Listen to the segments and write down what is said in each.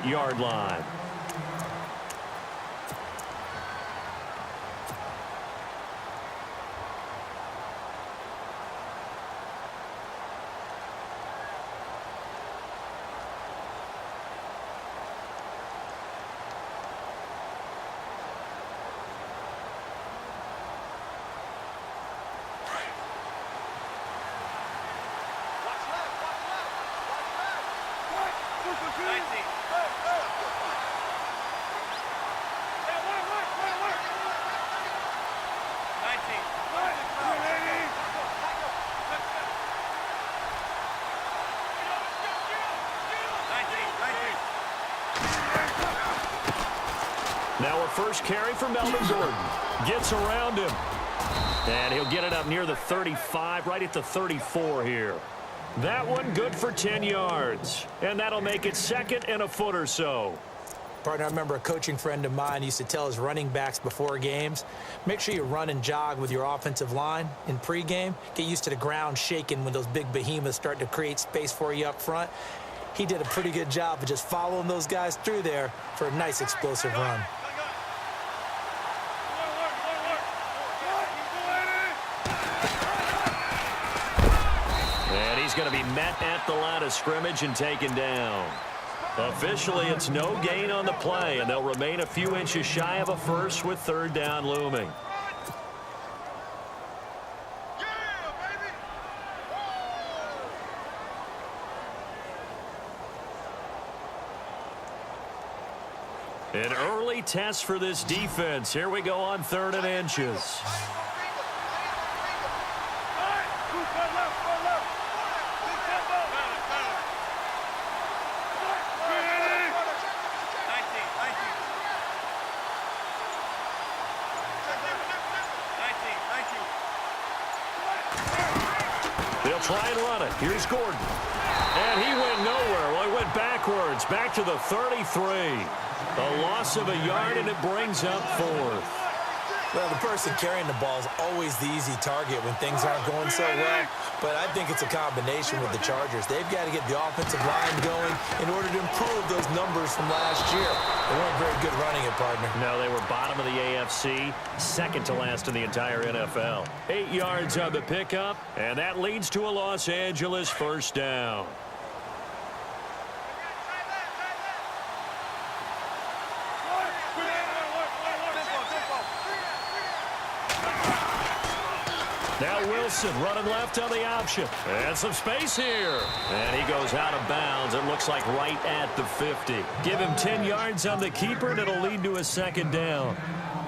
8-yard line. Now a first carry for Melvin Gordon. Gets around him. And he'll get it up near the 35, right at the 34 here. That one good for 10 yards. And that'll make it 2nd and a foot or so. Partner, I remember a coaching friend of mine used to tell his running backs before games, make sure you run and jog with your offensive line in pregame. Get used to the ground shaking when those big behemoths start to create space for you up front. He did a pretty good job of just following those guys through there for a nice explosive run. And he's going to be met at the line of scrimmage and taken down. Officially, it's no gain on the play, and they'll remain a few inches shy of a first with 3rd down looming. An early test for this defense. Here we go on 3rd and inches. They'll try and run it. Here's Gordon. And he went nowhere. Well, he went backwards, back to the 33. A loss of a yard, and it brings up 4th. Well, the person carrying the ball is always the easy target when things aren't going so well. But I think it's a combination with the Chargers. They've got to get the offensive line going in order to improve those numbers from last year. They weren't very good running it, partner. No, they were bottom of the AFC, 2nd to last in the entire NFL. 8 yards on the pickup, and that leads to a Los Angeles 1st down. Now Wilson running left on the option. And some space here. And he goes out of bounds. It looks like right at the 50. Give him 10 yards on the keeper, and it'll lead to a 2nd down.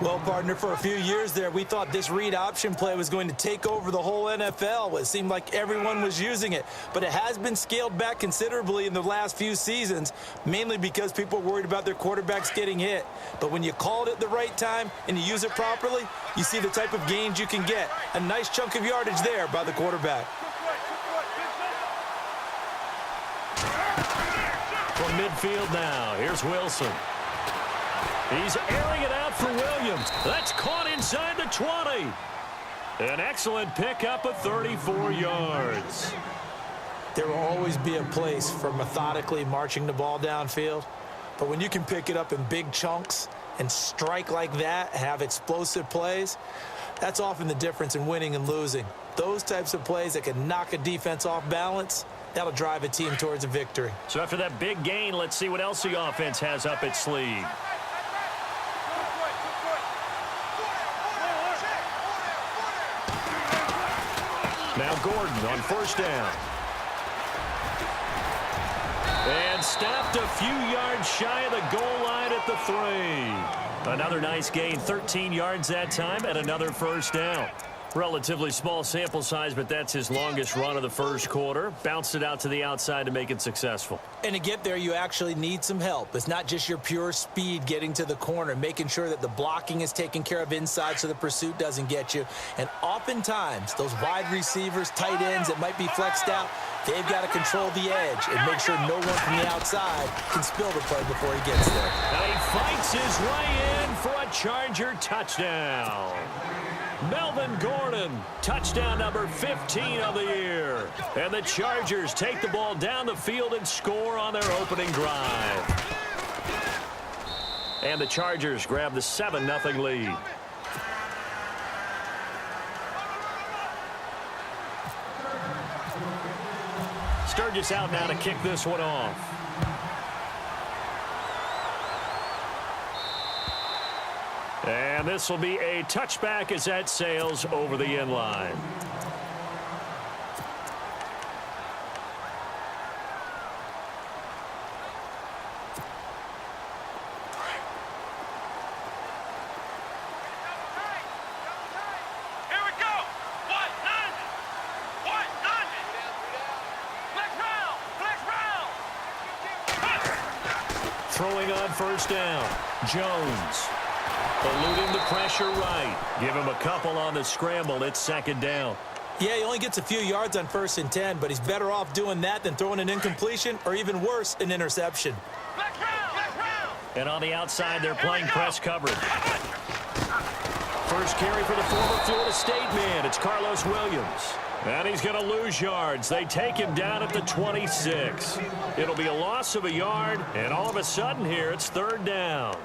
Well, partner, for a few years there, we thought this read option play was going to take over the whole NFL. It seemed like everyone was using it. But it has been scaled back considerably in the last few seasons, mainly because people are worried about their quarterbacks getting hit. But when you call it at the right time and you use it properly, you see the type of gains you can get. A nice chunk of yardage there by the quarterback. From midfield now, here's Wilson. He's airing it out for Williams. That's caught inside the 20. An excellent pickup of 34 yards. There will always be a place for methodically marching the ball downfield. But when you can pick it up in big chunks and strike like that, have explosive plays, that's often the difference in winning and losing. Those types of plays that can knock a defense off balance, that'll drive a team towards a victory. So after that big gain, let's see what else the offense has up its sleeve. Now Gordon on 1st down. And stopped a few yards shy of the goal line at the 3. Another nice gain, 13 yards that time, and another 1st down. Relatively small sample size, but that's his longest run of the 1st quarter. Bounced it out to the outside to make it successful. And to get there, you actually need some help. It's not just your pure speed getting to the corner, making sure that the blocking is taken care of inside so the pursuit doesn't get you. And oftentimes, those wide receivers, tight ends that might be flexed out, they've got to control the edge and make sure no one from the outside can spill the play before he gets there. And he fights his way in for a Charger touchdown. Melvin Gordon, touchdown number 15 of the year. And the Chargers take the ball down the field and score on their opening drive. And the Chargers grab the 7-0 lead. Sturgis out now to kick this one off. And this will be a touchback as that sails over the end line. Throwing on first down, Jones. Eluding the pressure right. Give him a couple on the scramble. It's second down. Yeah, he only gets a few yards on 1st and 10, but he's better off doing that than throwing an incompletion or even worse, an interception. And on the outside, they're playing press coverage. First carry for the former Florida State man. It's Carlos Williams. And he's going to lose yards. They take him down at the 26. It'll be a loss of a yard, and all of a sudden here, it's third down.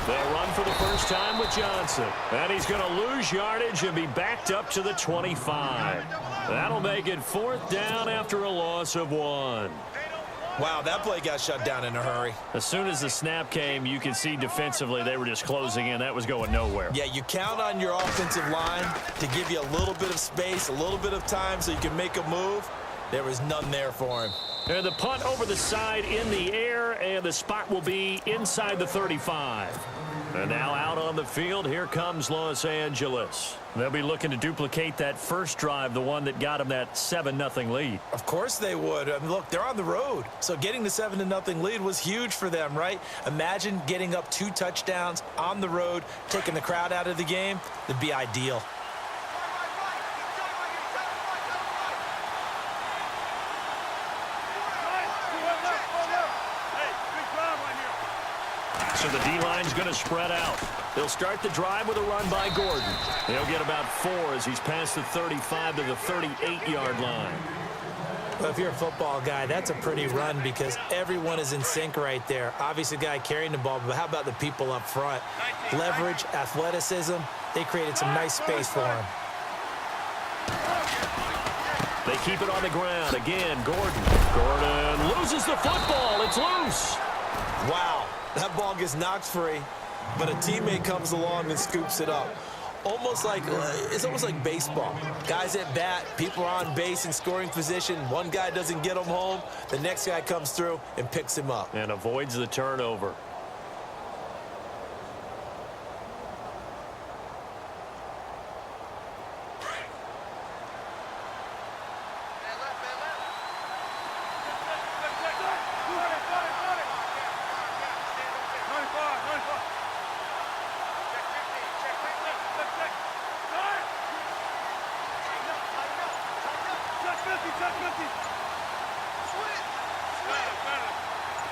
They'll run for the first time with Johnson. And he's going to lose yardage and be backed up to the 25. That'll make it fourth down after a loss of 1. Wow, that play got shut down in a hurry. As soon as the snap came, you could see defensively they were just closing in. That was going nowhere. Yeah, you count on your offensive line to give you a little bit of space, a little bit of time so you can make a move. There was none there for him. And the punt over the side in the air, and the spot will be inside the 35. And now out on the field, here comes Los Angeles. They'll be looking to duplicate that first drive, the one that got them that 7-0 lead. Of course they would. I mean, look, they're on the road. So getting the 7-0 lead was huge for them, right? Imagine getting up 2 touchdowns on the road, taking the crowd out of the game. That'd be ideal. So the D-line's going to spread out. They'll start the drive with a run by Gordon. He'll get about 4 as he's past the 35 to the 38-yard line. Well, if you're a football guy, that's a pretty run because everyone is in sync right there. Obviously, the guy carrying the ball, but how about the people up front? Leverage, athleticism, they created some nice space for him. They keep it on the ground. Again, Gordon. Gordon loses the football. It's loose. Wow. That ball gets knocked free, but a teammate comes along and scoops it up. It's almost like baseball. Guys at bat, people are on base in scoring position. One guy doesn't get him home. The next guy comes through and picks him up. And avoids the turnover.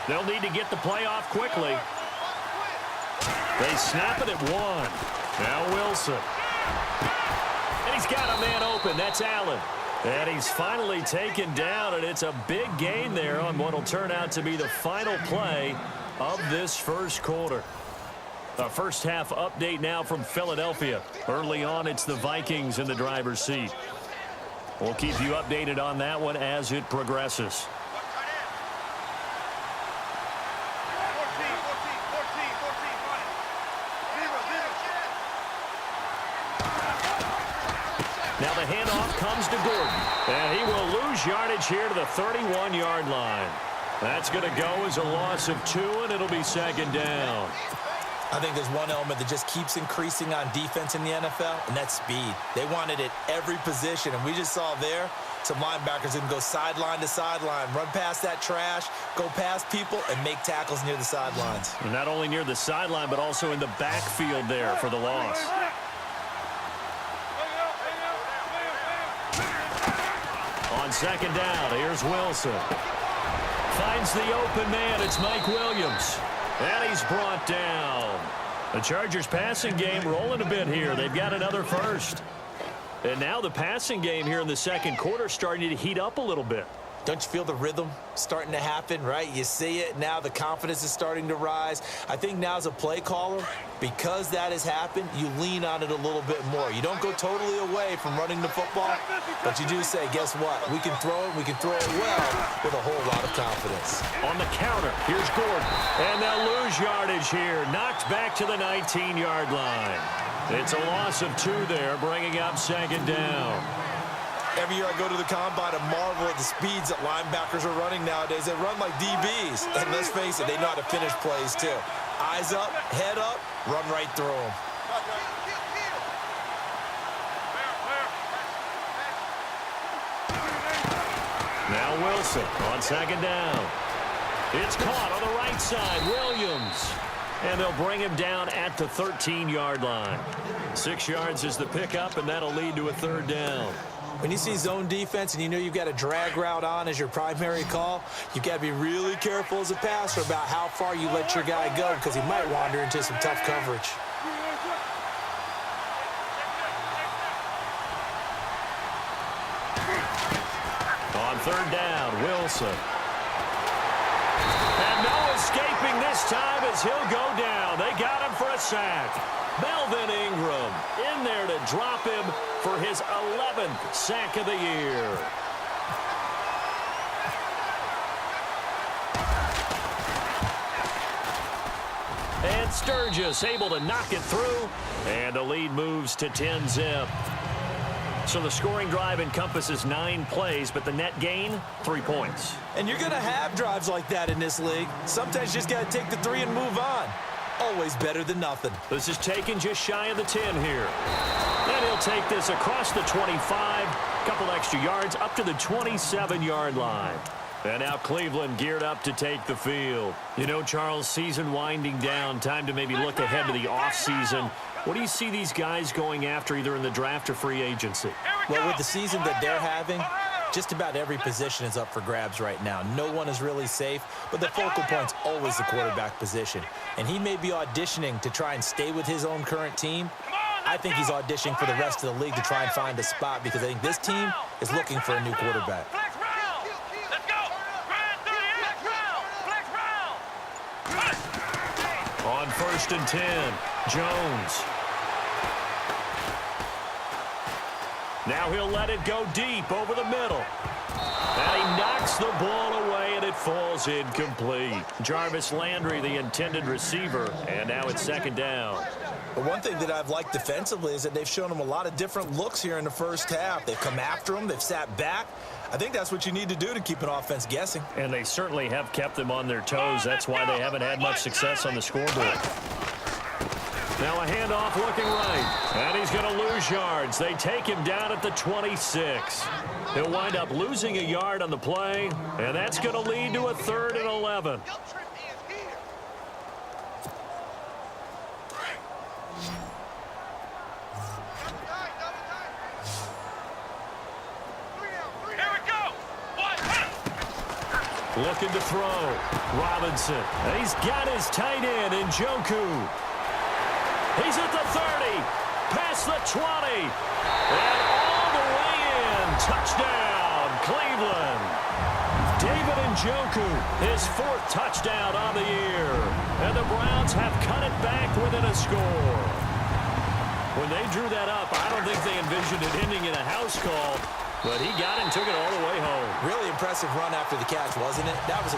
They'll need to get the play off quickly. They snap it at 1. Now Wilson. And he's got a man open. That's Allen. And he's finally taken down, and it's a big gain there on what will turn out to be the final play of this first quarter. A first half update now from Philadelphia. Early on, it's the Vikings in the driver's seat. We'll keep you updated on that one as it progresses. Now the handoff comes to Gordon, and he will lose yardage here to the 31-yard line. That's going to go as a loss of 2, and it'll be second down. I think there's one element that just keeps increasing on defense in the NFL, and that's speed. They want it at every position, and we just saw there some linebackers that can go sideline to sideline, run past that trash, go past people, and make tackles near the sidelines. And not only near the sideline, but also in the backfield there for the loss. On second down, here's Wilson. Finds the open man. It's Mike Williams. And he's brought down. The Chargers passing game rolling a bit here. They've got another first. And now the passing game here in the second quarter starting to heat up a little bit. Don't you feel the rhythm starting to happen, right? You see it now. The confidence is starting to rise. I think now as a play caller, because that has happened, you lean on it a little bit more. You don't go totally away from running the football, but you do say, guess what? We can throw it. We can throw it well with a whole lot of confidence. On the counter, here's Gordon. And they'll lose yardage here. Knocked back to the 19-yard line. It's a loss of 2 there, bringing up second down. Every year I go to the combine and marvel at the speeds that linebackers are running nowadays. They run like DBs. And let's face it, they know how to finish plays too. Eyes up, head up, run right through them. Now Wilson on second down. It's caught on the right side. Williams. And they'll bring him down at the 13-yard line. 6 yards is the pickup, and that'll lead to a third down. When you see zone defense and you know you've got a drag route on as your primary call, you've got to be really careful as a passer about how far you let your guy go because he might wander into some tough coverage. On third down, Wilson. And no escaping this time as he'll go down. They got him for a sack. Melvin Ingram in there to drop him for his 11th sack of the year. And Sturgis able to knock it through. And the lead moves to 10-zip. So the scoring drive encompasses 9 plays, but the net gain, 3 points. And you're going to have drives like that in this league. Sometimes you just got to take the 3 and move on. Always better than nothing. This is taken just shy of the 10 here. And he'll take this across the 25, couple extra yards up to the 27-yard line. And now Cleveland geared up to take the field. You know, Charles, season winding down, time to maybe look ahead to the offseason. What do you see these guys going after either in the draft or free agency? Well, with the season that they're having, just about every position is up for grabs right now. No one is really safe, but the focal point's always the quarterback position. And he may be auditioning to try and stay with his own current team. I think he's auditioning for the rest of the league to try and find a spot because I think this team is looking for a new quarterback. On 1st and 10, Jones. Now he'll let it go deep over the middle. And he knocks the ball away, and it falls incomplete. Jarvis Landry, the intended receiver, and now it's second down. But one thing that I've liked defensively is that they've shown him a lot of different looks here in the first half. They've come after him. They've sat back. I think that's what you need to do to keep an offense guessing. And they certainly have kept them on their toes. That's why they haven't had much success on the scoreboard. Now a handoff looking right. And he's going to lose yards. They take him down at the 26. He'll wind up losing a yard on the play. And that's going to lead to a 3rd and 11. Looking to throw. Robinson. And he's got his tight end in Njoku. He's at the 30. Past the 20. And all the way in. Touchdown, Cleveland. David Njoku, his 4th touchdown on the year. And the Browns have cut it back within a score. When they drew that up, I don't think they envisioned it ending in a house call. But he got it and took it all the way home. Really impressive run after the catch, wasn't it? That was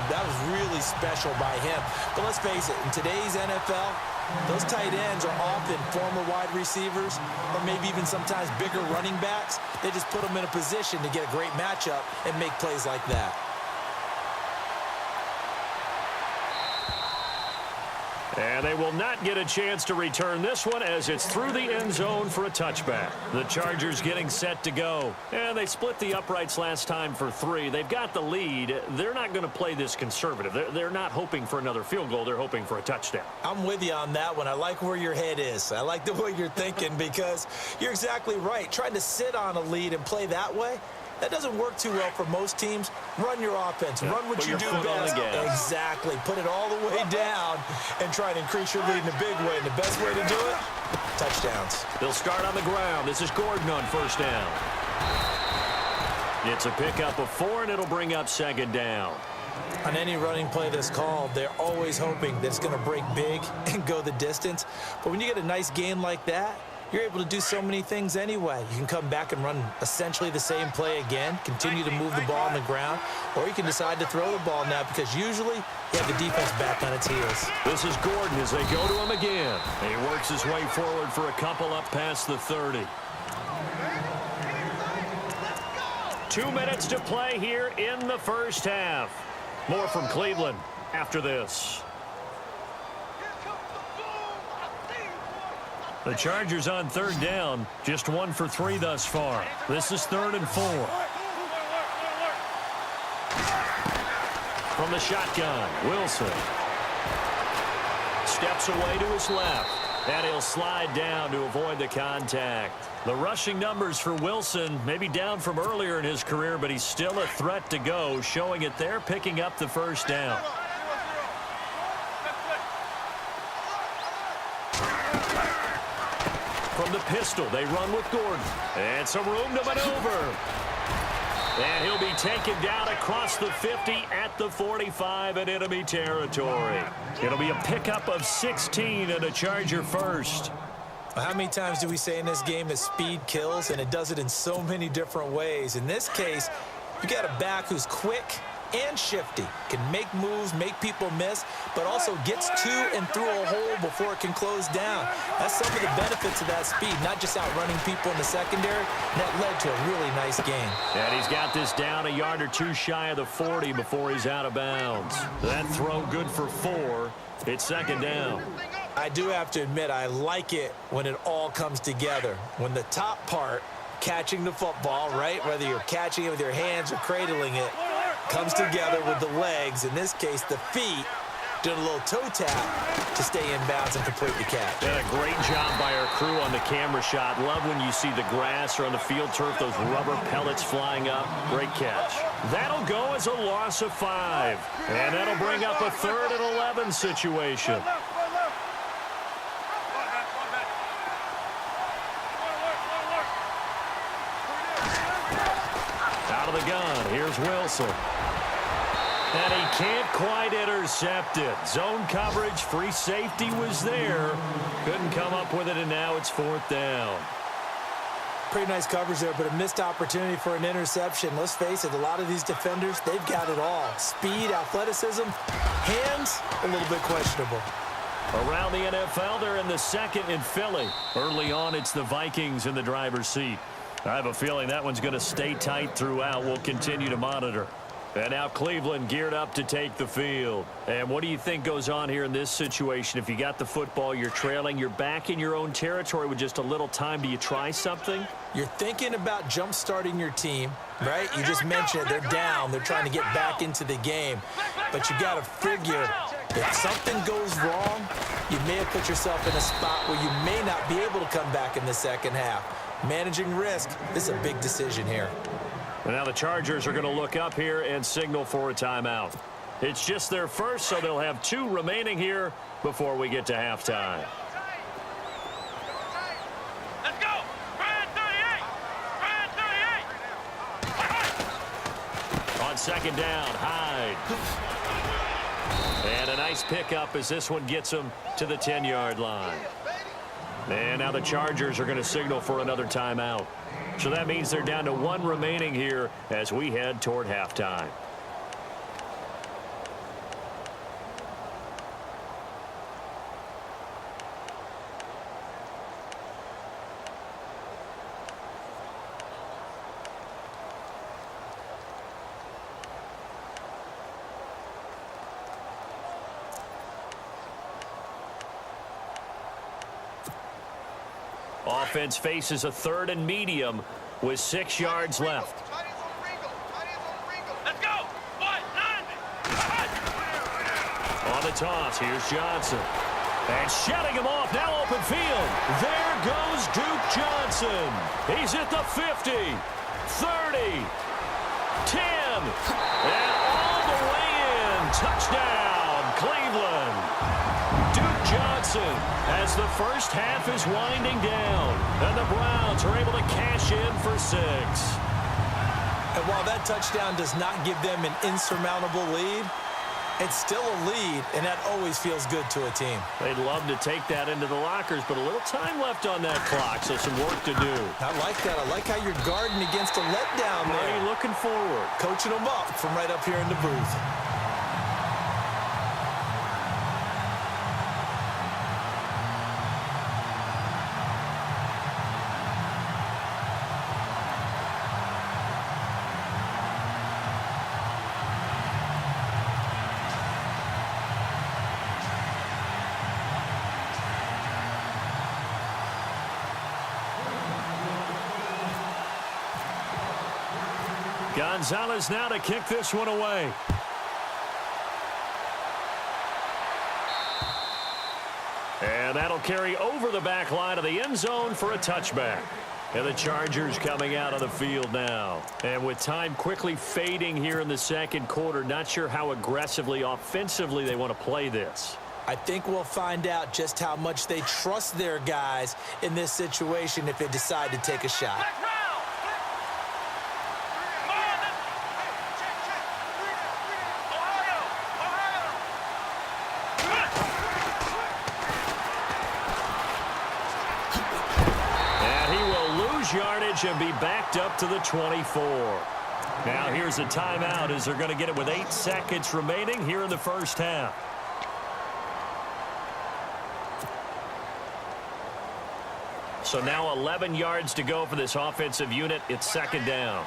really special by him. But let's face it, in today's NFL, those tight ends are often former wide receivers or maybe even sometimes bigger running backs. They just put them in a position to get a great matchup and make plays like that. And they will not get a chance to return this one as it's through the end zone for a touchback. The Chargers getting set to go. And they split the uprights last time for 3. They've got the lead. They're not going to play this conservative. They're not hoping for another field goal. They're hoping for a touchdown. I'm with you on that one. I like where your head is. I like the way you're thinking because you're exactly right. Trying to sit on a lead and play that way, That doesn't work too well for most teams. Run your offense. Run what you do best. Exactly. Put it all the way down and try and increase your lead in a big way. And the best way to do it, touchdowns. They'll start on the ground. This is Gordon on first down. It's a pickup of 4, and it'll bring up second down. On any running play that's called, they're always hoping that it's going to break big and go the distance. But when you get a nice gain like that, you're able to do so many things anyway. You can come back and run essentially the same play again, continue to move the ball on the ground, or you can decide to throw the ball now because usually you have the defense back on its heels. This is Gordon as they go to him again. And he works his way forward for a couple up past the 30. 2 minutes to play here in the first half. More from Cleveland after this. The Chargers on third down, just 1 for 3 thus far. This is 3rd and 4. From the shotgun, Wilson. Steps away to his left, and he'll slide down to avoid the contact. The rushing numbers for Wilson may be down from earlier in his career, but he's still a threat to go, showing it there, picking up the first down. From the pistol, they run with Gordon. And some room to maneuver. And he'll be taken down across the 50 at the 45 in enemy territory. It'll be a pickup of 16 and a Charger first. How many times do we say in this game that speed kills, and it does it in so many different ways? In this case, you got a back who's quick and shifty, can make moves, make people miss, but also gets to and through a hole before it can close down. That's some of the benefits of that speed, not just outrunning people in the secondary. And that led to a really nice game. And he's got this down a yard or two shy of the 40 before he's out of bounds. That throw good for 4. It's second down. I do have to admit, I like it when it all comes together. When the top part, catching the football, right, whether you're catching it with your hands or cradling it, comes together with the legs, in this case the feet, doing a little toe tap to stay in bounds and complete the catch. And a great job by our crew on the camera shot. Love when you see the grass or on the field turf, those rubber pellets flying up. Great catch. That'll go as a loss of 5. And that'll bring up a 3rd and 11 situation. Out of the gun, here's Wilson. And he can't quite intercept it. Zone coverage, free safety was there. Couldn't come up with it, and now it's 4th down. Pretty nice coverage there, but a missed opportunity for an interception. Let's face it, a lot of these defenders, they've got it all. Speed, athleticism, hands, a little bit questionable. Around the NFL, they're in the 2nd in Philly. Early on, it's the Vikings in the driver's seat. I have a feeling that one's going to stay tight throughout. We'll continue to monitor. And now Cleveland geared up to take the field. And what do you think goes on here in this situation? If you got the football, you're trailing, you're back in your own territory with just a little time. Do you try something? You're thinking about jump-starting your team, right? You just mentioned it. They're down. They're trying to get back into the game. But you got to figure if something goes wrong, you may have put yourself in a spot where you may not be able to come back in the second half. Managing risk, this is a big decision here. And now the Chargers are going to look up here and signal for a timeout. It's just their first, so they'll have 2 remaining here before we get to halftime. Let's go! Brand 38! Brand 38! On second down, Hyde. And a nice pickup as this one gets him to the 10-yard line. And now the Chargers are going to signal for another timeout. So that means they're down to 1 remaining here as we head toward halftime. Offense faces a 3rd and medium with 6 yards left. Let's go! On the toss, here's Johnson. And shutting him off, now open field. There goes Duke Johnson. He's at the 50, 30, 10. And all the way in. Touchdown, Cleveland. Duke Johnson as the first half is winding down. And the Browns are able to cash in for 6. And while that touchdown does not give them an insurmountable lead, it's still a lead, and that always feels good to a team. They'd love to take that into the lockers, but a little time left on that clock, so some work to do. I like that. I like how you're guarding against a letdown there. Are you looking forward? Coaching them up from right up here in the booth. Gonzalez now to kick this one away. And that'll carry over the back line of the end zone for a touchback. And the Chargers coming out of the field now. And with time quickly fading here in the second quarter, not sure how aggressively, offensively they want to play this. I think we'll find out just how much they trust their guys in this situation if they decide to take a shot. Yardage and be backed up to the 24. Now here's a timeout as they're going to get it with 8 seconds remaining here in the first half. So now 11 yards to go for this offensive unit. It's second down.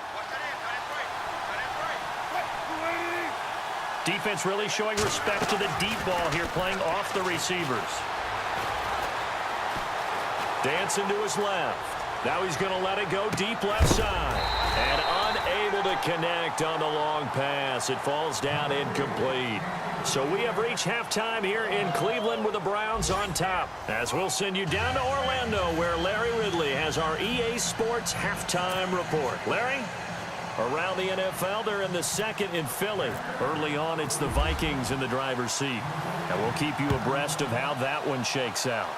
Defense really showing respect to the deep ball here, playing off the receivers. Dancing to his left. Now he's going to let it go deep left side. And unable to connect on the long pass. It falls down incomplete. So we have reached halftime here in Cleveland with the Browns on top. As we'll send you down to Orlando where Larry Ridley has our EA Sports halftime report. Larry? Around the NFL, they're in the second in Philly. Early on, it's the Vikings in the driver's seat. And we'll keep you abreast of how that one shakes out.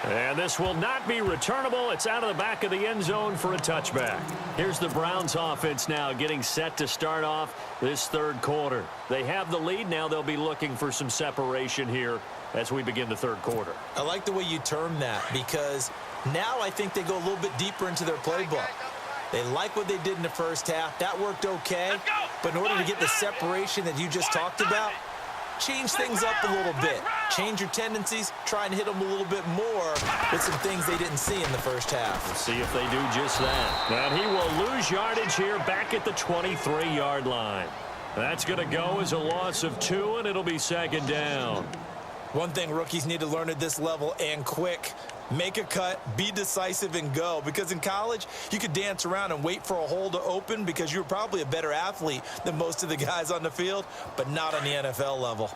And this will not be returnable. It's out of the back of the end zone for a touchback. Here's the Browns offense now getting set to start off this third quarter. They have the lead. Now they'll be looking for some separation here as we begin the third quarter. I like the way you term that because now I think they go a little bit deeper into their playbook. They like what they did in the first half. That worked okay. But in order to get the separation that you just talked about, change things up a little bit. Change your tendencies. Try and hit them a little bit more with some things they didn't see in the first half. We'll see if they do just that. And he will lose yardage here back at the 23-yard line. That's going to go as a loss of 2, and it'll be second down. One thing rookies need to learn at this level, and quick, make a cut, be decisive, and go. Because in college, you could dance around and wait for a hole to open because you're probably a better athlete than most of the guys on the field, but not on the NFL level.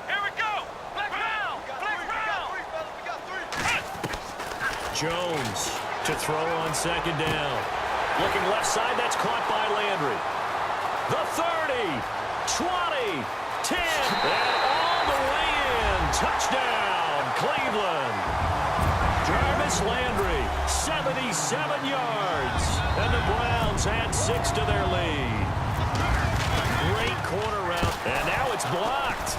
Here we go. Black round. Jones to throw on second down. Looking left side, that's caught by Landry. The 30, 20, 10, and all the way in. Touchdown, Cleveland. Jarvis Landry, 77 yards. And the Browns add 6 to their lead. Great corner route, and now it's blocked.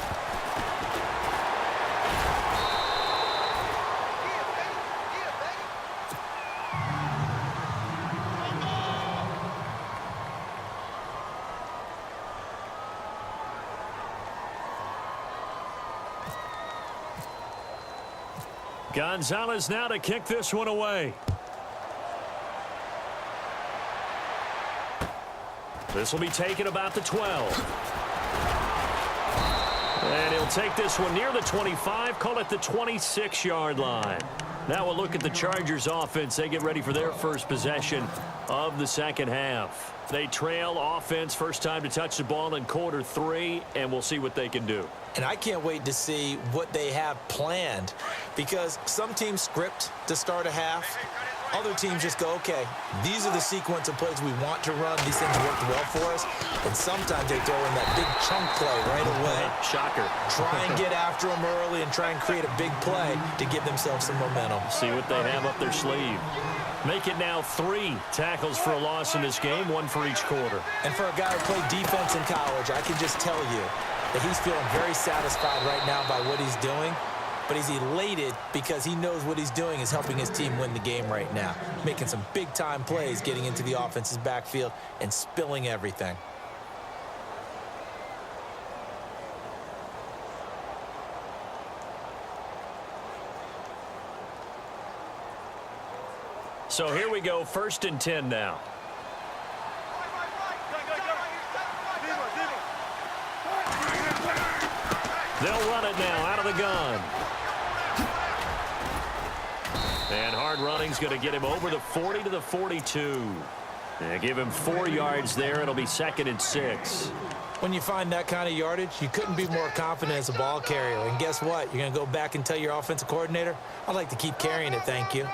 Gonzalez now to kick this one away. This will be taken about the 12. And he'll take this one near the 25, call it the 26-yard line. Now we'll look at the Chargers offense. They get ready for their first possession of the second half. They trail offense, first time to touch the ball in quarter 3, and we'll see what they can do. And I can't wait to see what they have planned, because some teams script to start a half. Other teams just go, okay, these are the sequence of plays we want to run. These things worked well for us. And sometimes they throw in that big chunk play right away. Shocker. Try and get after them early and try and create a big play to give themselves some momentum. See what they have up their sleeve. Make it now 3 tackles for a loss in this game, 1 for each quarter. And for a guy who played defense in college, I can just tell you that he's feeling very satisfied right now by what he's doing. But he's elated because he knows what he's doing is helping his team win the game right now. Making some big-time plays, getting into the offense's backfield, and spilling everything. So here we go, 1st and 10 now. They'll run it now out of the gun. And hard running's going to get him over the 40 to the 42. And give him 4 yards there. It'll be 2nd and 6. When you find that kind of yardage, you couldn't be more confident as a ball carrier. And guess what? You're going to go back and tell your offensive coordinator, I'd like to keep carrying it, thank you.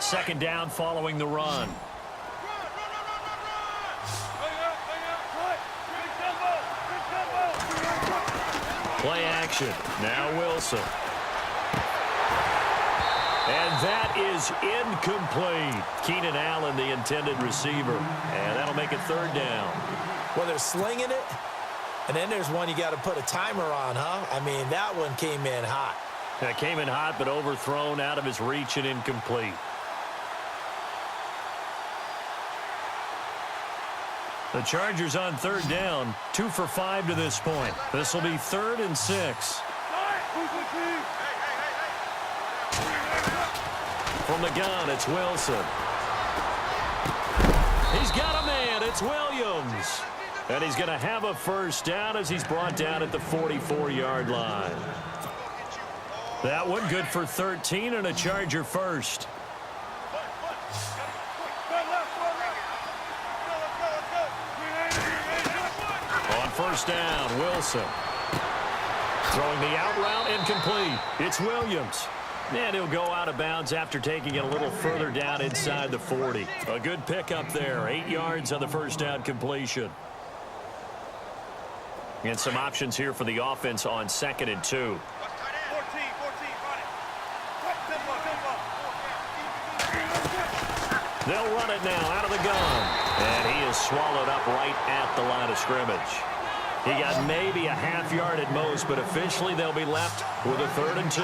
2nd down following the run. Play action. Now Wilson. And that is incomplete. Keenan Allen, the intended receiver. And that'll make it 3rd down. Well, they're slinging it, and then there's one you got to put a timer on, huh? I mean, that one came in hot. That came in hot, but overthrown, out of his reach, and incomplete. The Chargers on 3rd down, 2 for 5 to this point. This will be 3rd and 6. From the gun, it's Wilson. He's got a man. It's Williams. And he's going to have a 1st down as he's brought down at the 44-yard line. That one good for 13 and a Charger 1st. On 1st down, Wilson. Throwing the out route, incomplete. It's Williams. And he'll go out of bounds after taking it a little further down inside the 40. A good pickup there. 8 yards on the 1st down completion. And some options here for the offense on 2nd and 2. They'll run it now out of the gun. And he is swallowed up right at the line of scrimmage. He got maybe a half yard at most, but officially they'll be left with a 3rd and 2.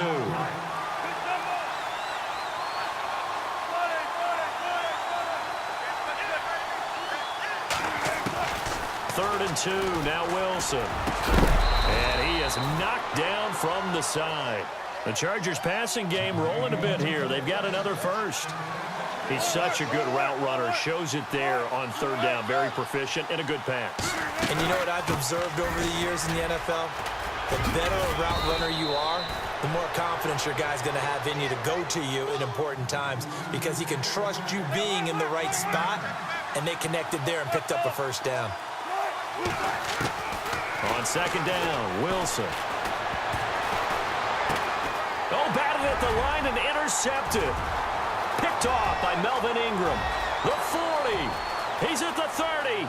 3rd and 2, now Wilson. And he is knocked down from the side. The Chargers passing game rolling a bit here. They've got another 1st. He's such a good route runner. Shows it there on 3rd down. Very proficient and a good pass. And you know what I've observed over the years in the NFL? The better a route runner you are, the more confidence your guy's going to have in you to go to you in important times, because he can trust you being in the right spot, and they connected there and picked up a 1st down. On 2nd down, Wilson. Oh, batted at the line and intercepted. Picked off by Melvin Ingram. The 40. He's at the 30.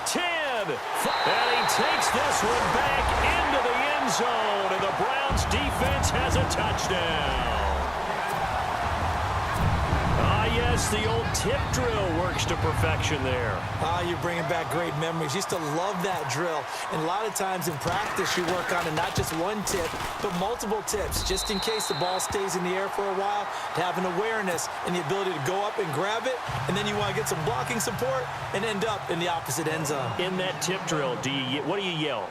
10. And he takes this one back into the end zone. And the Browns defense has a touchdown. Yes, the old tip drill works to perfection there. You're bringing back great memories. Used to love that drill. And a lot of times in practice, you work on it, not just one tip, but multiple tips, just in case the ball stays in the air for a while, to have an awareness and the ability to go up and grab it, and then you want to get some blocking support and end up in the opposite end zone. In that tip drill, what do you yell?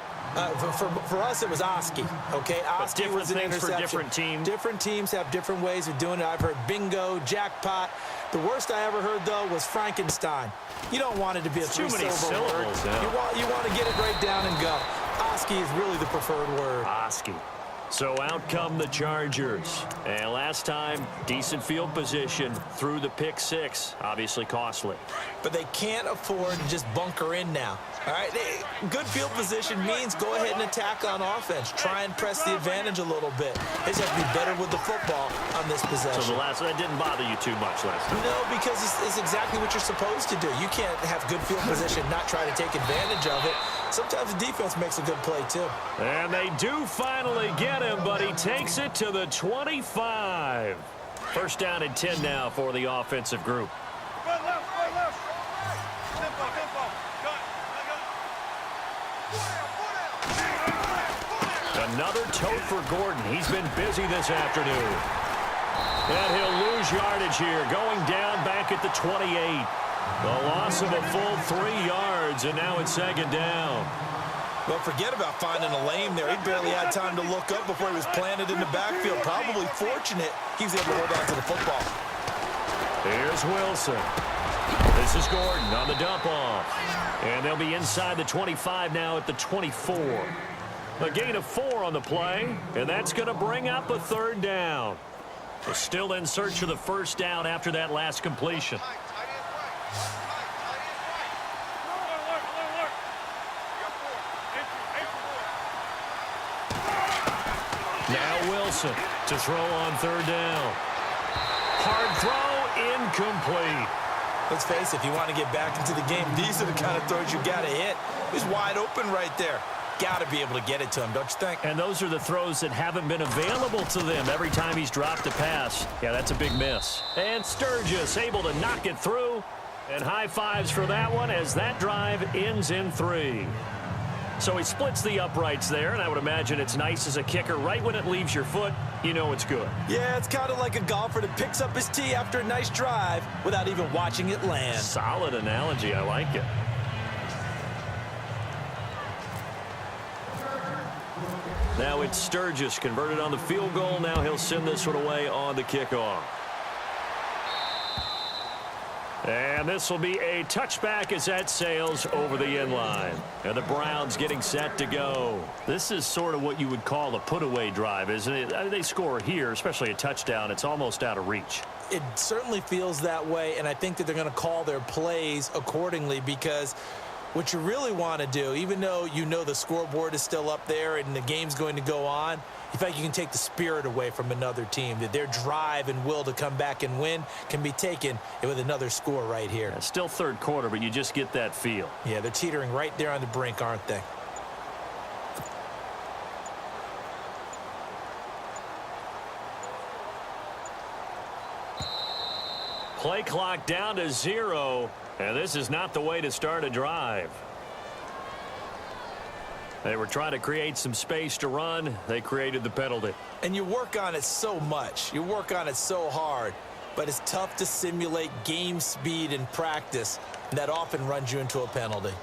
For us, it was Oski. Okay, Oski was an interception. For different teams. Different teams have different ways of doing it. I've heard bingo, jackpot. The worst I ever heard, though, was Frankenstein. You don't want it to be a three-syllable word. You want to get it right down and go. Oski is really the preferred word. Oski. So out come the Chargers. And last time, decent field position through the pick six. Obviously costly. But they can't afford to just bunker in now. All right, good field position means go ahead and attack on offense. Try and press the advantage a little bit. They just have to be better with the football on this possession. So that didn't bother you too much last time? No, because it's exactly what you're supposed to do. You can't have good field position, not try to take advantage of it. Sometimes the defense makes a good play, too. And they do finally get him, but he takes it to the 25. First down and 10 now for the offensive group. Run left, run left. Tempo, tempo. Another tote for Gordon. He's been busy this afternoon. And he'll lose yardage here, going down back at the 28. The loss of a full 3 yards, and now it's second down. Well, forget about finding a lane there. He barely had time to look up before he was planted in the backfield. Probably fortunate he was able to hold on to the football. Here's Wilson. This is Gordon on the dump off. And they'll be inside the 25 now at the 24. A gain of 4 on the play, and that's going to bring up a third down. They're still in search of the first down after that last completion. Now Wilson to throw on third down. Hard throw, incomplete. Let's face it, if you want to get back into the game, these are the kind of throws you got to hit. He's wide open right there. Got to be able to get it to him, don't you think? And those are the throws that haven't been available to them every time he's dropped a pass. Yeah, that's a big miss. And Sturgis able to knock it through. And high fives for that one as that drive ends in 3. So he splits the uprights there, and I would imagine it's nice as a kicker. Right when it leaves your foot, you know it's good. Yeah, it's kind of like a golfer that picks up his tee after a nice drive without even watching it land. Solid analogy. I like it. Now it's Sturgis converted on the field goal. Now he'll send this one away on the kickoff. And this will be a touchback as that sails over the end line. And the Browns getting set to go. This is sort of what you would call a put-away drive, isn't it? I mean, they score here, especially a touchdown. It's almost out of reach. It certainly feels that way, and I think that they're going to call their plays accordingly because what you really want to do, even though you know the scoreboard is still up there and the game's going to go on, you think you can take the spirit away from another team, that their drive and will to come back and win can be taken with another score right here. Yeah, still third quarter, but you just get that feel. Yeah, they're teetering right there on the brink, aren't they? Play clock down to 0, and this is not the way to start a drive. They were trying to create some space to run. They created the penalty. And you work on it so much. You work on it so hard. But it's tough to simulate game speed in practice. And that often runs you into a penalty.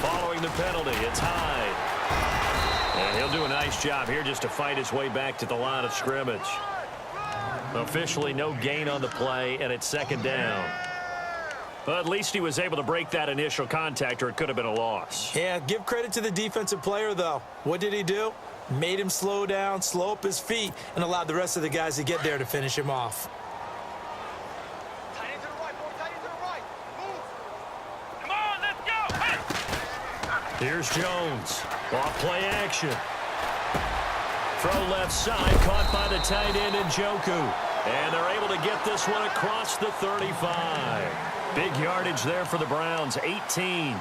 Following the penalty, it's Hyde. And he'll do a nice job here just to fight his way back to the line of scrimmage. Officially no gain on the play, and it's second down. But at least he was able to break that initial contact, or it could have been a loss. Yeah, give credit to the defensive player, though. What did he do? Made him slow down, slow up his feet, and allowed the rest of the guys to get there to finish him off. Tight end to the right, boy. Tight end to the right. Move. Come on, let's go. Hey. Here's Jones. Off play action. Throw left side, caught by the tight end Njoku. And they're able to get this one across the 35. Big yardage there for the Browns, 18.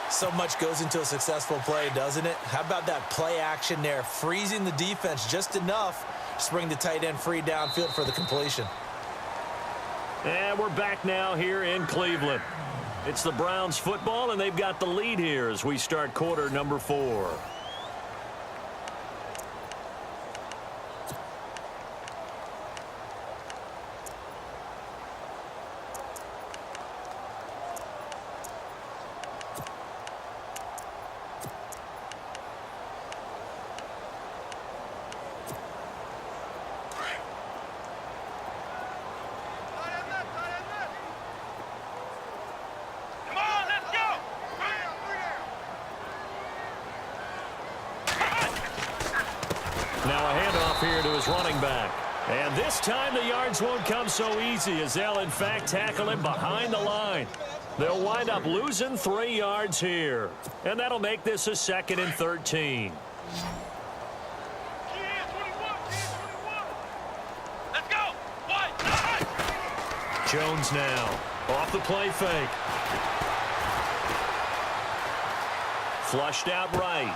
So much goes into a successful play, doesn't it? How about that play action there, freezing the defense just enough to bring the tight end free downfield for the completion. And we're back now here in Cleveland. It's the Browns football, and they've got the lead here as we start quarter number 4. his running back. And this time the yards won't come so easy as they'll, in fact, tackle him behind the line. They'll wind up losing 3 yards here. And that'll make this a 2nd and 13. Let's go. Jones now off the play fake. Flushed out right.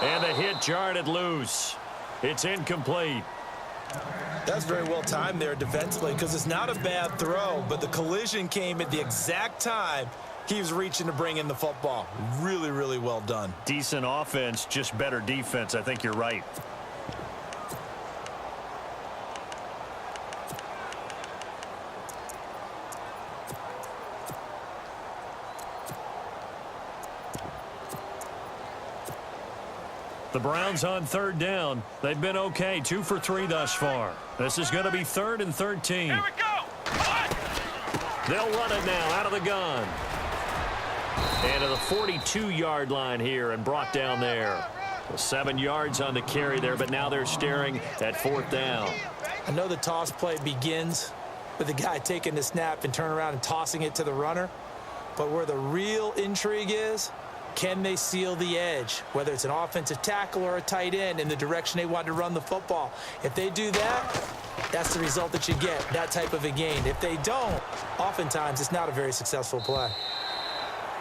And the hit jarred it loose. It's incomplete. That's very well timed there defensively because it's not a bad throw, but the collision came at the exact time he was reaching to bring in the football. Really, really well done. Decent offense, just better defense. I think you're right. The Browns on 3rd down. They've been okay, 2 for 3 thus far. This is going to be 3rd and 13. Here we go. They'll run it now out of the gun. And to the 42-yard line here and brought down there. 7 yards on the carry there, but now they're staring at 4th down. I know the toss play begins with the guy taking the snap and turning around and tossing it to the runner. But where the real intrigue is, can they seal the edge, whether it's an offensive tackle or a tight end, in the direction they want to run the football? If they do that, that's the result that you get, that type of a gain. If they don't, oftentimes it's not a very successful play.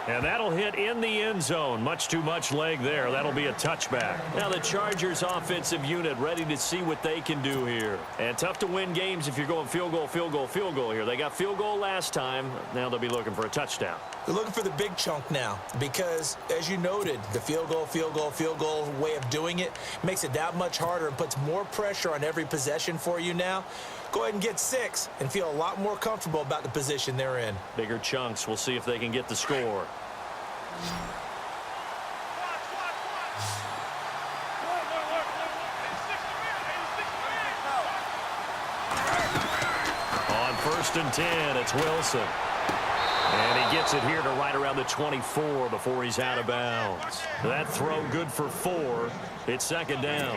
And that'll hit in the end zone. Much too much leg there. That'll be a touchback. Now the Chargers offensive unit ready to see what they can do here. And tough to win games if you're going field goal, field goal, field goal here. They got field goal last time. Now they'll be looking for a touchdown. They're looking for the big chunk now because, as you noted, the field goal way of doing it makes it that much harder and puts more pressure on every possession for you now. Go ahead and get 6 and feel a lot more comfortable about the position they're in. Bigger chunks. We'll see if they can get the score. On 1st and 10, it's Wilson. And he gets it here to right around the 24 before he's out of bounds. That throw good for 4. It's 2nd down.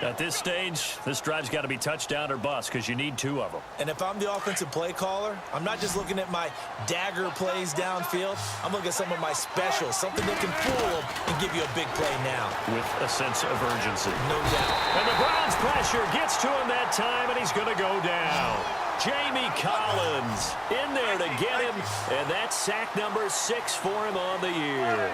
At this stage, this drive's got to be touchdown or bust because you need 2 of them. And if I'm the offensive play caller, I'm not just looking at my dagger plays downfield. I'm looking at some of my specials, something that can fool them and give you a big play now. With a sense of urgency. No doubt. And the Browns pressure gets to him that time, and he's going to go down. Jamie Collins in there to get him, and that's sack number 6 for him on the year.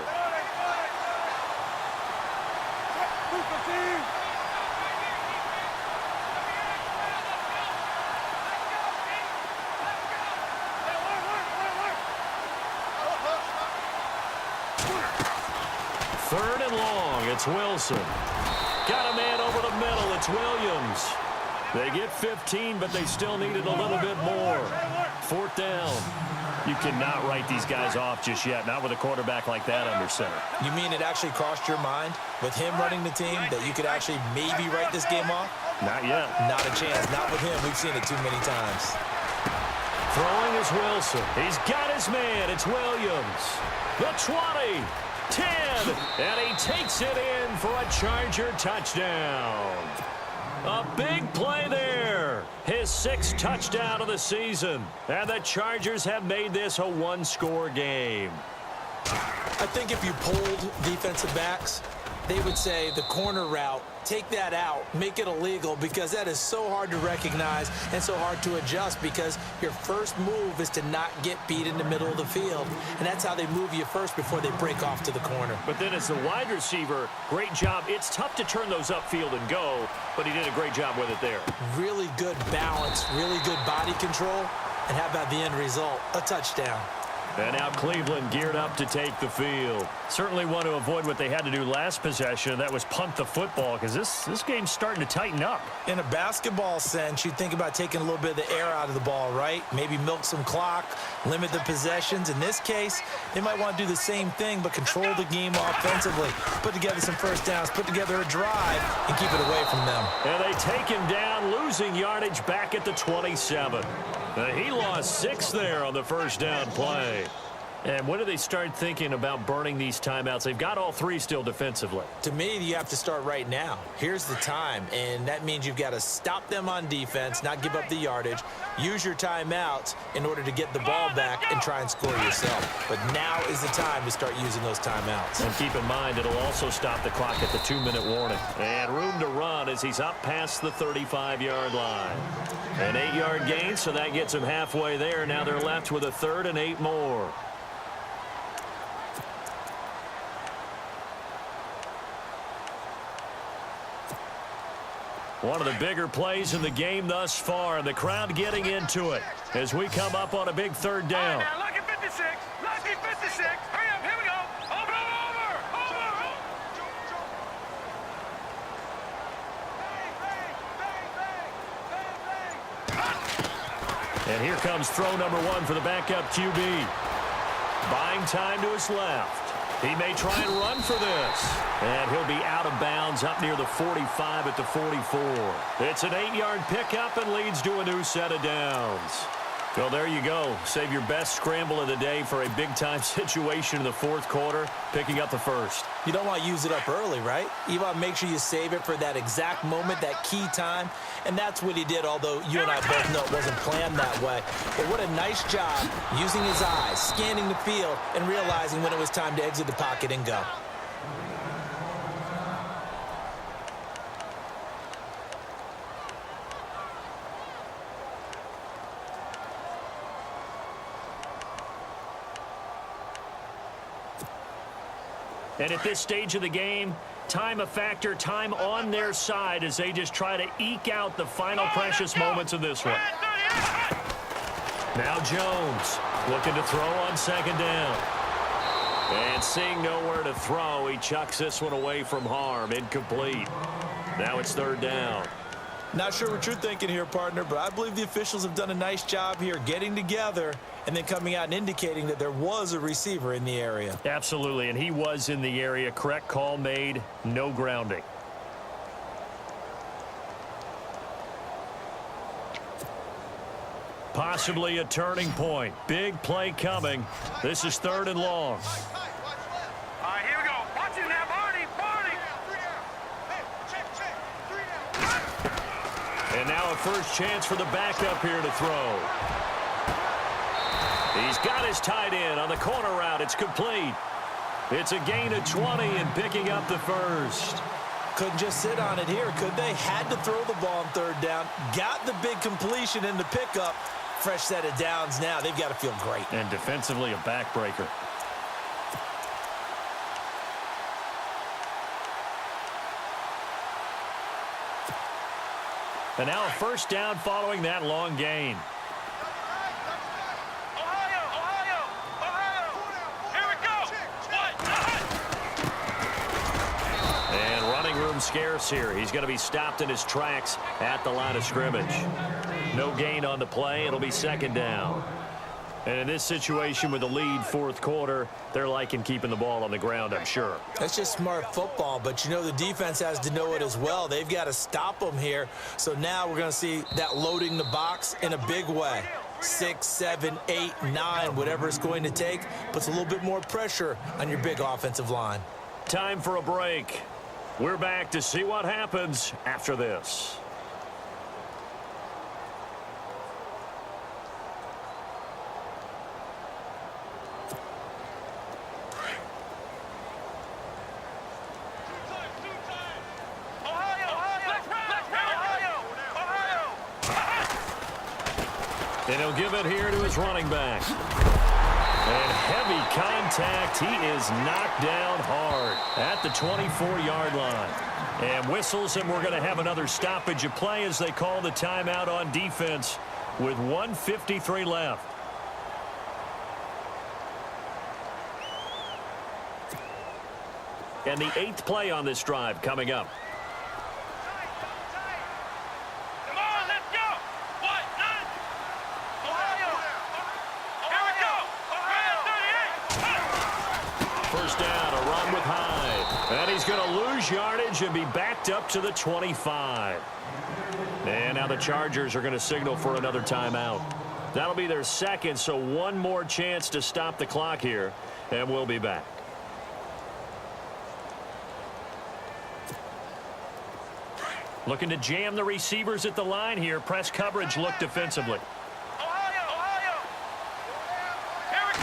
Third and long, it's Wilson. Got a man over the middle, it's Williams. They get 15, but they still needed a little bit more. 4th down. You cannot write these guys off just yet, not with a quarterback like that under center. You mean it actually crossed your mind with him running the team that you could actually maybe write this game off? Not yet. Not a chance. Not with him. We've seen it too many times. Throwing is Wilson. He's got his man. It's Williams. The 20, 10, and he takes it in for a Charger touchdown. A big play there. His 6th touchdown of the season. And the Chargers have made this a 1-score game. I think if you polled defensive backs, they would say the corner route, take that out, make it illegal, because that is so hard to recognize and so hard to adjust because your first move is to not get beat in the middle of the field. And that's how they move you first before they break off to the corner. But then as the wide receiver, great job. It's tough to turn those upfield and go, but he did a great job with it there. Really good balance, really good body control. And how about the end result? A touchdown. And now Cleveland geared up to take the field. Certainly want to avoid what they had to do last possession. That was punt the football because this game's starting to tighten up. In a basketball sense, you think about taking a little bit of the air out of the ball, right? Maybe milk some clock, limit the possessions. In this case, they might want to do the same thing but control the game offensively. Put together some first downs, put together a drive, and keep it away from them. And they take him down, losing yardage back at the 27. He lost 6 there on the first down play. And when do they start thinking about burning these timeouts? They've got all three still defensively. To me, you have to start right now. Here's the time, and that means you've got to stop them on defense, not give up the yardage, use your timeouts in order to get the ball back and try and score yourself. But now is the time to start using those timeouts. And keep in mind, it'll also stop the clock at the 2-minute warning. And room to run as he's up past the 35-yard line. An 8-yard gain, so that gets him halfway there. Now they're left with a 3rd and 8 more. One of the bigger plays in the game thus far, and the crowd getting into it as we come up on a big 3rd down. Now, lucky 56. Lucky 56. Hurry up. Here we go. Over. And here comes throw number 1 for the backup QB. Buying time to his left. He may try and run for this. And he'll be out of bounds up near the 45 at the 44. It's an 8-yard pickup and leads to a new set of downs. Well, there you go. Save your best scramble of the day for a big-time situation in the 4th quarter, picking up the 1st. You don't want to use it up early, right? You want to make sure you save it for that exact moment, that key time. And that's what he did, although you and I both know it wasn't planned that way. But what a nice job using his eyes, scanning the field, and realizing when it was time to exit the pocket and go. And at this stage of the game, time a factor, time on their side as they just try to eke out the final precious moments of this one. Now Jones looking to throw on 2nd down. And seeing nowhere to throw, he chucks this one away from harm. Incomplete. Now it's 3rd down. Not sure what you're thinking here, partner, but I believe the officials have done a nice job here getting together and then coming out and indicating that there was a receiver in the area. Absolutely, and he was in the area. Correct call made, no grounding. Possibly a turning point. Big play coming. This is 3rd and long. All right, here we go. Watch it now, Barney. And now a first chance for the backup here to throw. He's got his tight end on the corner route. It's complete. It's a gain of 20 and picking up the 1st. Couldn't just sit on it here, could they? Had to throw the ball on 3rd down. Got the big completion in the pickup. Fresh set of downs now. They've got to feel great. And defensively, a backbreaker. And now a first down following that long gain. Ohio. Here we go. And running room scarce here. He's going to be stopped in his tracks at the line of scrimmage. No gain on the play. It'll be 2nd down. And in this situation with the lead 4th quarter, they're liking keeping the ball on the ground, I'm sure. That's just smart football, but you know the defense has to know it as well. They've got to stop them here. So now we're going to see that loading the box in a big way. 6, 7, 8, 9, whatever it's going to take, puts a little bit more pressure on your big offensive line. Time for a break. We're back to see what happens after this. And he'll give it here to his running back. And heavy contact. He is knocked down hard at the 24-yard line. And whistles, and we're going to have another stoppage of play as they call the timeout on defense with 1:53 left. And the 8th play on this drive coming up. And he's going to lose yardage and be backed up to the 25. And now the Chargers are going to signal for another timeout. That'll be their second, so one more chance to stop the clock here, and we'll be back. Looking to jam the receivers at the line here. Press coverage look defensively. Ohio! Here we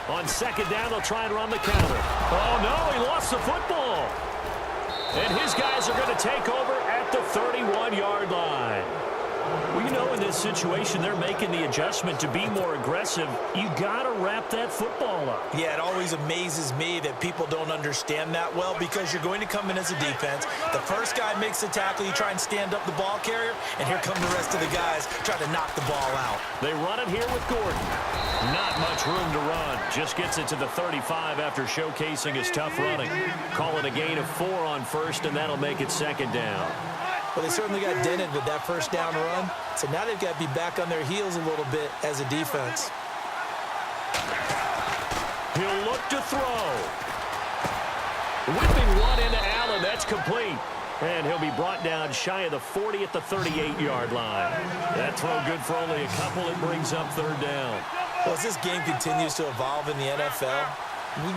go! On second down, they'll try and run the counter. Oh, no, he lost the football. And his guys are going to take over at the 31-yard line. Well, you know, in this situation, they're making the adjustment to be more aggressive. You got to wrap that football up. Yeah, it always amazes me that people don't understand that well, because you're going to come in as a defense. The first guy makes the tackle, you try and stand up the ball carrier, and here come the rest of the guys trying to knock the ball out. They run it here with Gordon. Not much room to run. Just gets it to the 35 after showcasing his tough running. Call it a gain of 4 on first, and that'll make it second down. Well, they certainly got dented with that first down run, so now they've got to be back on their heels a little bit as a defense. He'll look to throw. Whipping one into Allen. That's complete. And he'll be brought down shy of the 40 at the 38-yard line. That throw good for only a couple. It brings up third down. Well, as this game continues to evolve in the NFL,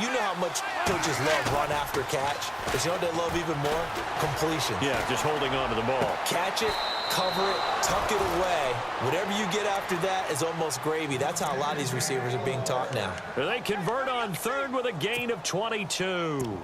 you know how much coaches love run after catch. But you know what they love even more? Completion. Yeah, just holding on to the ball. Catch it, cover it, tuck it away. Whatever you get after that is almost gravy. That's how a lot of these receivers are being taught now. They convert on third with a gain of 22.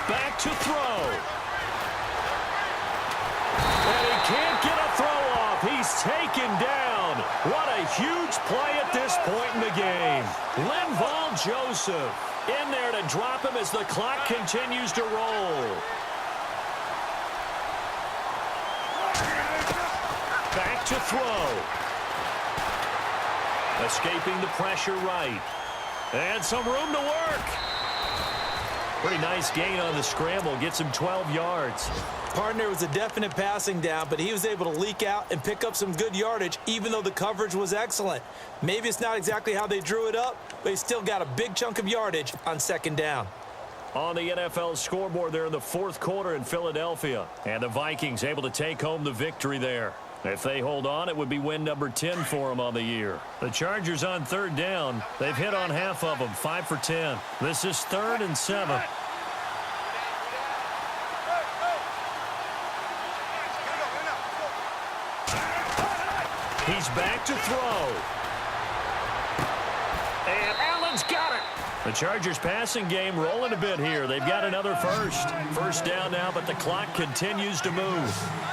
Back to throw. And he can't get a throw off. He's taken down. What a huge play at this point in the game. Linval Joseph in there to drop him as the clock continues to roll. Back to throw. Escaping the pressure right. And some room to work. Pretty nice gain on the scramble. Gets him 12 yards. Partner was a definite passing down, but he was able to leak out and pick up some good yardage, even though the coverage was excellent. Maybe it's not exactly how they drew it up, but he still got a big chunk of yardage on second down. On the NFL scoreboard there in the fourth quarter in Philadelphia. And the Vikings able to take home the victory there. If they hold on, it would be win number 10 for them on the year. The Chargers on third down. They've hit on half of them, 5 for 10. This is 3rd and 7. He's back to throw. And Allen's got it. The Chargers passing game rolling a bit here. They've got another first. First down now, but the clock continues to move.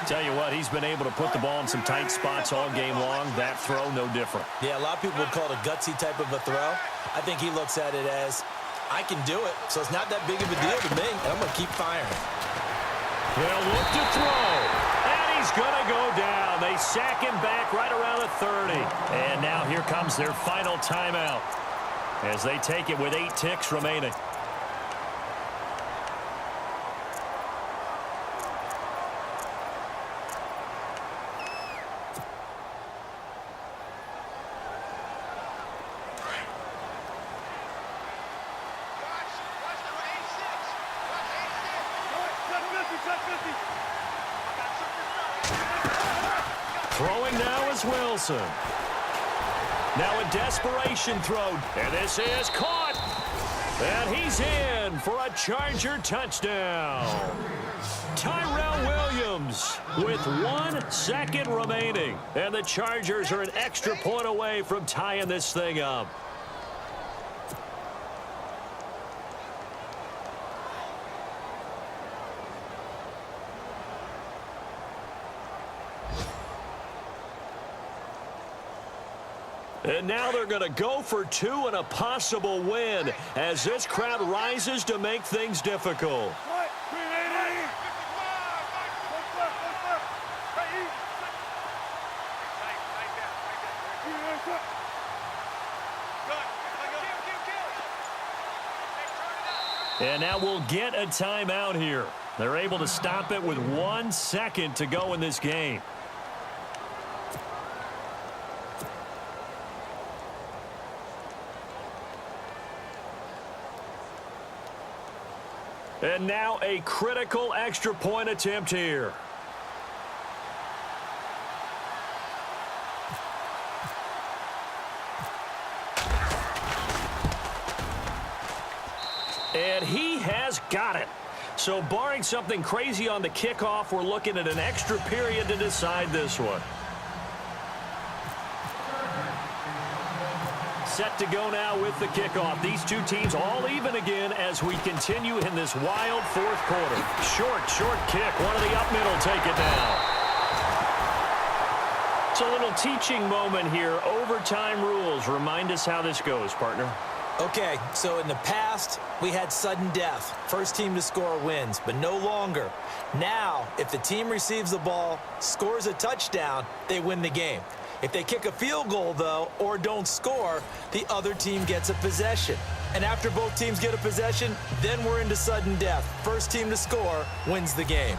Tell you what, he's been able to put the ball in some tight spots all game long. That throw, no different. Yeah, a lot of people would call it a gutsy type of a throw. I think he looks at it as, I can do it, so it's not that big of a deal to me, and I'm going to keep firing. They'll look to throw. And he's going to go down. They sack him back right around the 30. And now here comes their final timeout as they take it with 8 ticks remaining. Throwing now is Wilson. Now a desperation throw, and this is caught. And he's in for a Charger touchdown. Tyrell Williams with 1 second remaining. And the Chargers are an extra point away from tying this thing up. And now they're going to go for 2 and a possible win as this crowd rises to make things difficult. And now we'll get a timeout here. They're able to stop it with 1 second to go in this game. And now a critical extra point attempt here. And he has got it. So barring something crazy on the kickoff, we're looking at an extra period to decide this one. Set to go now with the kickoff. These two teams all even again as we continue in this wild fourth quarter. Short kick. One of the up middle take it down. It's a little teaching moment here. Overtime rules. Remind us how this goes, partner. Okay, so in the past, we had sudden death. First team to score wins, but no longer. Now, if the team receives the ball, scores a touchdown, they win the game. If they kick a field goal, though, or don't score, the other team gets a possession. And after both teams get a possession, then we're into sudden death. First team to score wins the game.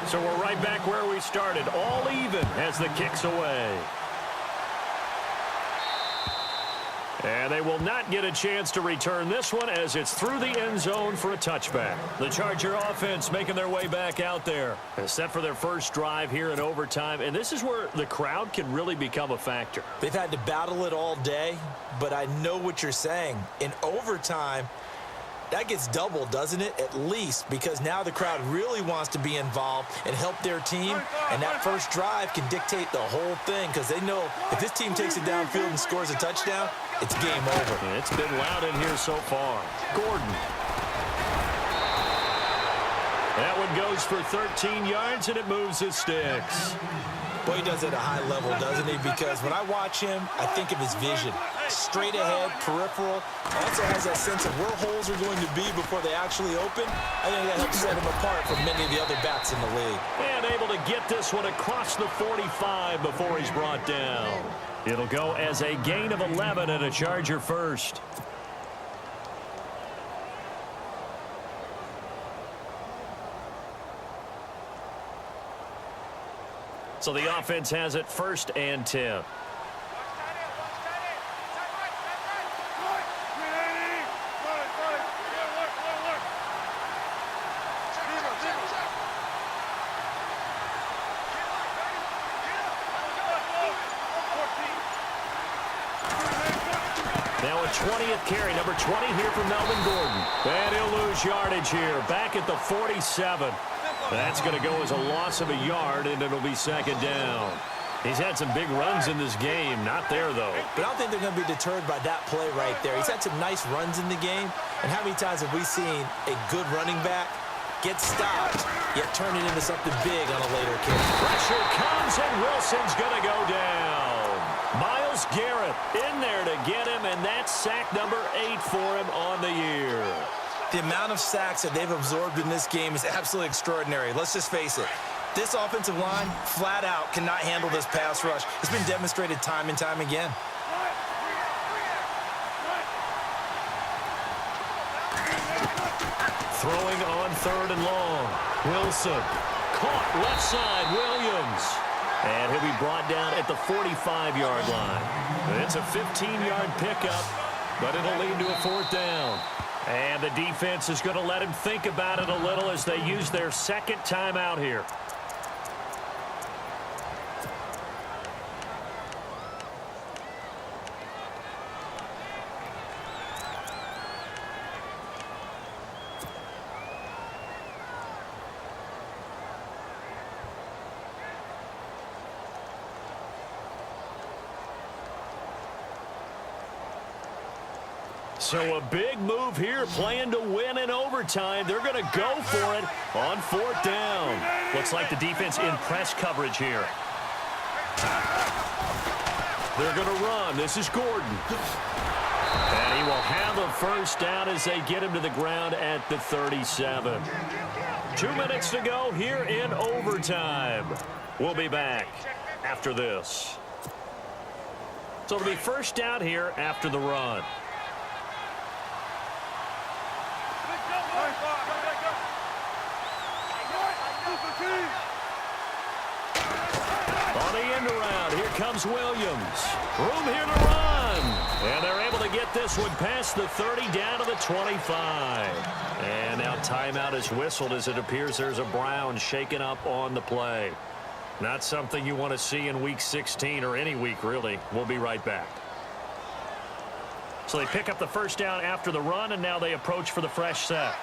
So we're right back where we started, all even as the kick's away. And they will not get a chance to return this one as it's through the end zone for a touchback. The Charger offense making their way back out there. Set for their first drive here in overtime. And this is where the crowd can really become a factor. They've had to battle it all day, but I know what you're saying. In overtime, that gets doubled, doesn't it? At least, because now the crowd really wants to be involved and help their team, and that first drive can dictate the whole thing because they know if this team takes it downfield and scores a touchdown, it's game over. And it's been loud in here so far. Gordon. That one goes for 13 yards, and it moves the sticks. Boy, he does it at a high level, doesn't he? Because when I watch him, I think of his vision. Straight ahead, peripheral. Also has that sense of where holes are going to be before they actually open. I think that helps set him apart from many of the other backs in the league. And able to get this one across the 45 before he's brought down. It'll go as a gain of 11 and a Charger first. So the offense has it first and 10. Now a 20th carry, number 20 here from Melvin Gordon. And he'll lose yardage here, back at the 47. That's going to go as a loss of a yard, and it'll be second down. He's had some big runs in this game. Not there, though. But I don't think they're going to be deterred by that play right there. He's had some nice runs in the game. And how many times have we seen a good running back get stopped, yet turn it into something big on a later kick? Pressure comes, and Wilson's going to go down. Myles Garrett in there to get him, and that's sack number 8 for him on the year. The amount of sacks that they've absorbed in this game is absolutely extraordinary. Let's just face it. This offensive line, flat out, cannot handle this pass rush. It's been demonstrated time and time again. Throwing on 3rd and long. Wilson caught left side. Williams. And he'll be brought down at the 45-yard line. It's a 15-yard pickup, but it'll lead to a 4th down. And the defense is going to let him think about it a little as they use their second timeout here. So a big move here, playing to win in overtime. They're going to go for it on 4th down. Looks like the defense in press coverage here. They're going to run. This is Gordon. And he will have a first down as they get him to the ground at the 37. 2 minutes to go here in overtime. We'll be back after this. So it'll be first down here after the run. On the end around, here comes Williams. Room here to run. And they're able to get this one past the 30 down to the 25. And now timeout is whistled as it appears there's a Brown shaken up on the play. Not something you want to see in Week 16 or any week, really. We'll be right back. So they pick up the first down after the run, and now they approach for the fresh set.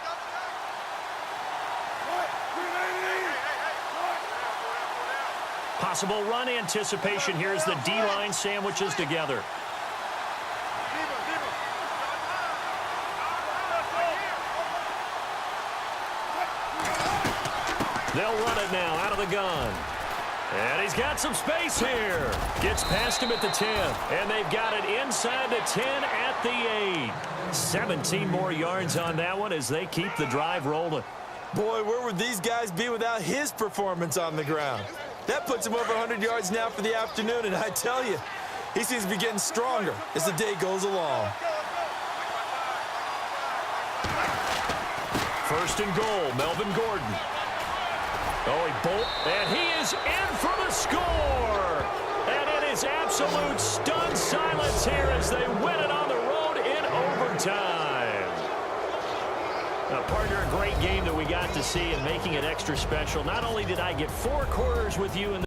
Possible run anticipation here as the D-line sandwiches together. They'll run it now out of the gun. And he's got some space here. Gets past him at the 10. And they've got it inside the 10 at the 8. 17 more yards on that one as they keep the drive rolling. Boy, where would these guys be without his performance on the ground? That puts him over 100 yards now for the afternoon, and I tell you, he seems to be getting stronger as the day goes along. First and goal, Melvin Gordon. Oh, he bolt, and he is in for the score. And it is absolute stunned silence here as they win it on the road in overtime. Now, partner, a great game that we got to see and making it extra special. Not only did I get 4 quarters with you in